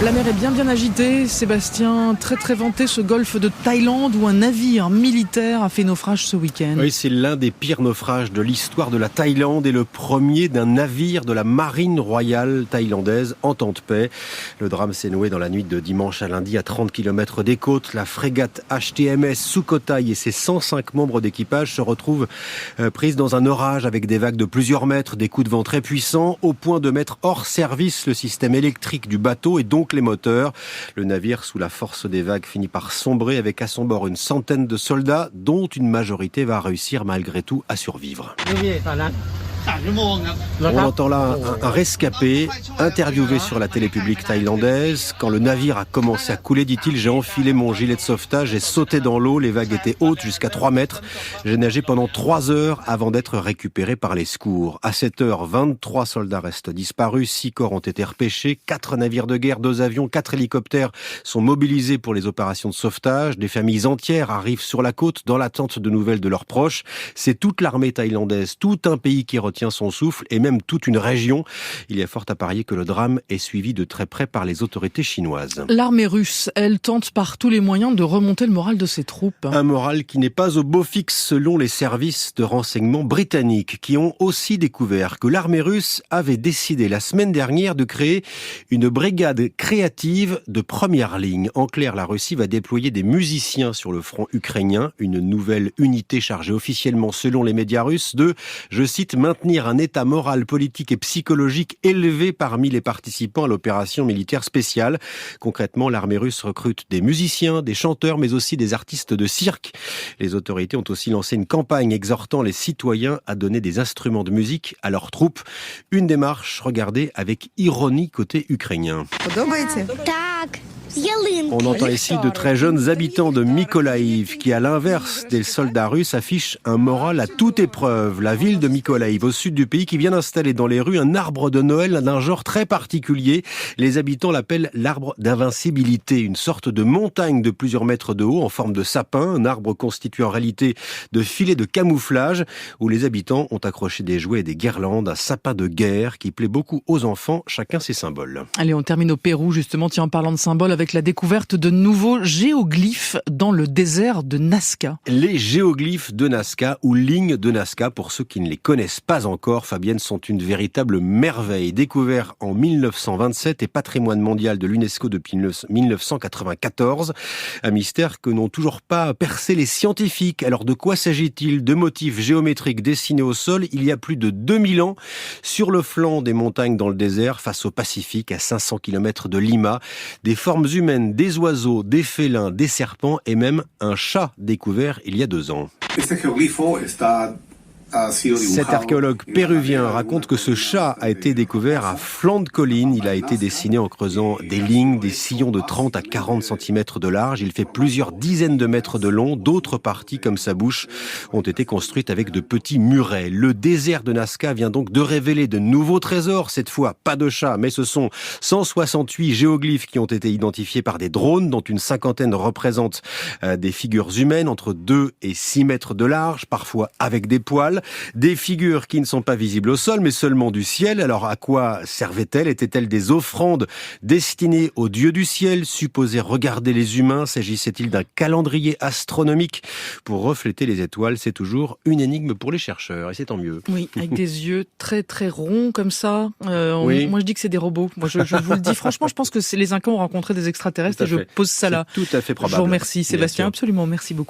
La mer est bien agitée, Sébastien, très vanté ce golfe de Thaïlande où un navire militaire a fait naufrage ce week-end. Oui, c'est l'un des pires naufrages de l'histoire de la Thaïlande et le premier d'un navire de la marine royale thaïlandaise en temps de paix. Le drame s'est noué dans la nuit de dimanche à lundi à 30 km des côtes. La frégate HTMS Sukhothai et ses 105 membres d'équipage se retrouvent prises dans un orage avec des vagues de plusieurs mètres, des coups de vent très puissants au point de mettre hors service le système électrique du bateau et donc les moteurs. Le navire, sous la force des vagues, finit par sombrer avec à son bord une centaine de soldats, dont une majorité va réussir malgré tout à survivre. On entend là un rescapé interviewé sur la télé publique thaïlandaise. Quand le navire a commencé à couler, dit-il, j'ai enfilé mon gilet de sauvetage, j'ai sauté dans l'eau, les vagues étaient hautes jusqu'à 3 mètres. J'ai nagé pendant 3 heures avant d'être récupéré par les secours. À 7 heures, 23 soldats restent disparus, 6 corps ont été repêchés, 4 navires de guerre, 2 avions, 4 hélicoptères sont mobilisés pour les opérations de sauvetage. Des familles entières arrivent sur la côte dans l'attente de nouvelles de leurs proches. C'est toute l'armée thaïlandaise, tout un pays qui retient son souffle et même toute une région. Il y a fort à parier que le drame est suivi de très près par les autorités chinoises. L'armée russe, elle tente par tous les moyens de remonter le moral de ses troupes. Un moral qui n'est pas au beau fixe selon les services de renseignement britanniques qui ont aussi découvert que l'armée russe avait décidé la semaine dernière de créer une brigade créative de première ligne. En clair, la Russie va déployer des musiciens sur le front ukrainien, une nouvelle unité chargée officiellement selon les médias russes de, je cite, maintenir un état moral, politique et psychologique élevé parmi les participants à l'opération militaire spéciale. Concrètement, l'armée russe recrute des musiciens, des chanteurs, mais aussi des artistes de cirque. Les autorités ont aussi lancé une campagne exhortant les citoyens à donner des instruments de musique à leurs troupes. Une démarche regardée avec ironie côté ukrainien. On entend ici de très jeunes habitants de Mykolaïv qui, à l'inverse des soldats russes, affichent un moral à toute épreuve. La ville de Mykolaïv, au sud du pays, qui vient d'installer dans les rues un arbre de Noël d'un genre très particulier. Les habitants l'appellent l'arbre d'invincibilité, une sorte de montagne de plusieurs mètres de haut en forme de sapin, un arbre constitué en réalité de filets de camouflage où les habitants ont accroché des jouets et des guirlandes, un sapin de guerre qui plaît beaucoup aux enfants, chacun ses symboles. Allez, on termine au Pérou justement, tiens, en parlant de symboles, avec la découverte de nouveaux géoglyphes dans le désert de Nazca. Les géoglyphes de Nazca, ou lignes de Nazca, pour ceux qui ne les connaissent pas encore, Fabienne, sont une véritable merveille. Découverts en 1927 et patrimoine mondial de l'UNESCO depuis 1994. Un mystère que n'ont toujours pas percé les scientifiques. Alors de quoi s'agit-il? De motifs géométriques dessinés au sol il y a plus de 2000 ans sur le flanc des montagnes dans le désert face au Pacifique à 500 km de Lima. Des formes humaines, des oiseaux, des félins, des serpents et même un chat découvert il y a 2 ans. Cet archéologue péruvien raconte que ce chat a été découvert à flanc de colline. Il a été dessiné en creusant des lignes, des sillons de 30 à 40 cm de large. Il fait plusieurs dizaines de mètres de long. D'autres parties, comme sa bouche, ont été construites avec de petits murets. Le désert de Nazca vient donc de révéler de nouveaux trésors. Cette fois, pas de chat, mais ce sont 168 géoglyphes qui ont été identifiés par des drones, dont une cinquantaine représentent des figures humaines entre 2 et 6 mètres de large, parfois avec des poils. Des figures qui ne sont pas visibles au sol, mais seulement du ciel. Alors, à quoi servaient-elles? Étaient-elles des offrandes destinées aux dieux du ciel, supposées regarder les humains? S'agissait-il d'un calendrier astronomique pour refléter les étoiles? C'est toujours une énigme pour les chercheurs, et c'est tant mieux. Oui, avec des yeux très ronds comme ça. Oui. Moi, je dis que c'est des robots. Moi, je vous le dis. Franchement, je pense que les Incas ont rencontré des extraterrestres et je pose ça là. C'est tout à fait probable. Je vous remercie, Sébastien. Absolument, merci beaucoup.